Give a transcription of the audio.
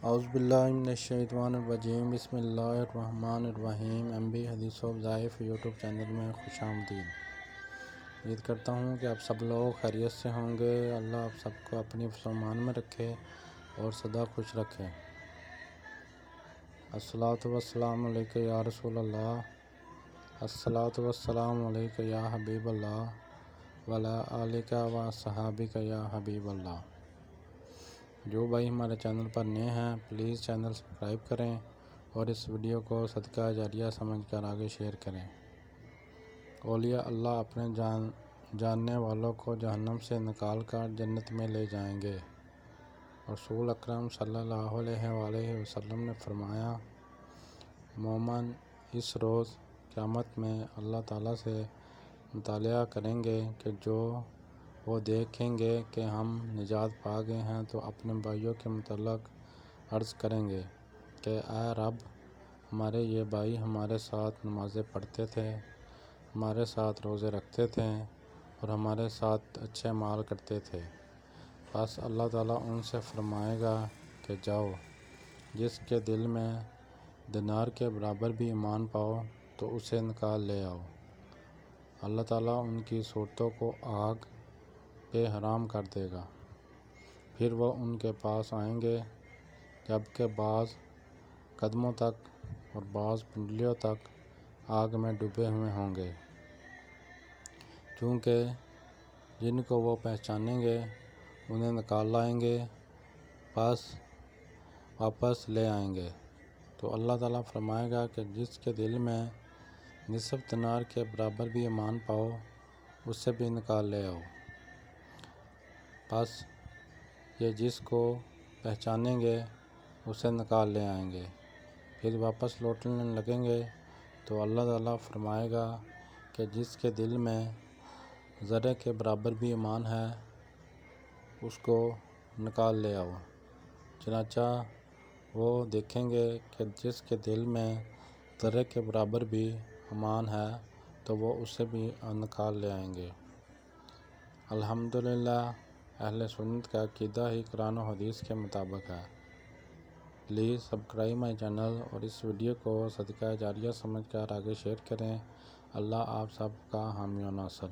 اعوذ باللہ من الشیطان الرجیم، بسم اللہ الرحمن الرحیم۔ MB حدیث و ضعیف یوٹیوب چینل میں خوش آمدید۔ امید کرتا ہوں کہ آپ سب لوگ خیریت سے ہوں گے۔ اللہ آپ سب کو اپنی فرمان میں رکھے اور سدا خوش رکھے۔ الصلاۃ والسلام علیک یا رسول اللہ، الصلاۃ والسلام علیک یا حبیب اللہ، وعلی آلک و اصحابک یا حبیب اللہ۔ جو بھائی ہمارے چینل پر نئے ہیں پلیز چینل سبسکرائب کریں اور اس ویڈیو کو صدقہ جاریہ سمجھ کر آگے شیئر کریں۔ اولیاء اللہ اپنے جاننے والوں کو جہنم سے نکال کر جنت میں لے جائیں گے۔ رسول اکرم صلی اللہ علیہ وآلہ وسلم نے فرمایا، مومن اس روز قیامت میں اللہ تعالیٰ سے مطالعہ کریں گے کہ جو وہ دیکھیں گے کہ ہم نجات پا گئے ہیں تو اپنے بھائیوں کے متعلق عرض کریں گے کہ اے رب، ہمارے یہ بھائی ہمارے ساتھ نمازیں پڑھتے تھے، ہمارے ساتھ روزے رکھتے تھے اور ہمارے ساتھ اچھے اعمال کرتے تھے۔ بس اللہ تعالیٰ ان سے فرمائے گا کہ جاؤ، جس کے دل میں دینار کے برابر بھی ایمان پاؤ تو اسے نکال لے آؤ۔ اللہ تعالیٰ ان کی صورتوں کو آگ پہ حرام کر دے گا، پھر وہ ان کے پاس آئیں گے جبکہ بعض قدموں تک اور بعض پنڈلیوں تک آگ میں ڈوبے ہوئے ہوں گے، چونکہ جن کو وہ پہچانیں گے انہیں نکال لائیں گے، واپس لے آئیں گے تو اللہ تعالیٰ فرمائے گا کہ جس کے دل میں نصف دینار کے برابر بھی ایمان پاؤ اسے بھی نکال لے آؤ۔ بس یہ جس کو پہچانیں گے اسے نکال لے آئیں گے، پھر واپس لوٹنے لگیں گے تو اللہ تعالیٰ فرمائے گا کہ جس کے دل میں ذرے کے برابر بھی ایمان ہے اس کو نکال لے آؤ۔ چنانچہ وہ دیکھیں گے کہ جس کے دل میں ذرے کے برابر بھی ایمان ہے تو وہ اسے بھی نکال لے آئیں گے۔ الحمدللہ اہل سنت کا عقیدہ ہی قرآن و حدیث کے مطابق ہے۔ پلیز سبسکرائب مائی چینل اور اس ویڈیو کو صدقہ جاریہ سمجھ کر آگے شیئر کریں۔ اللہ آپ سب کا حامی و ناصر۔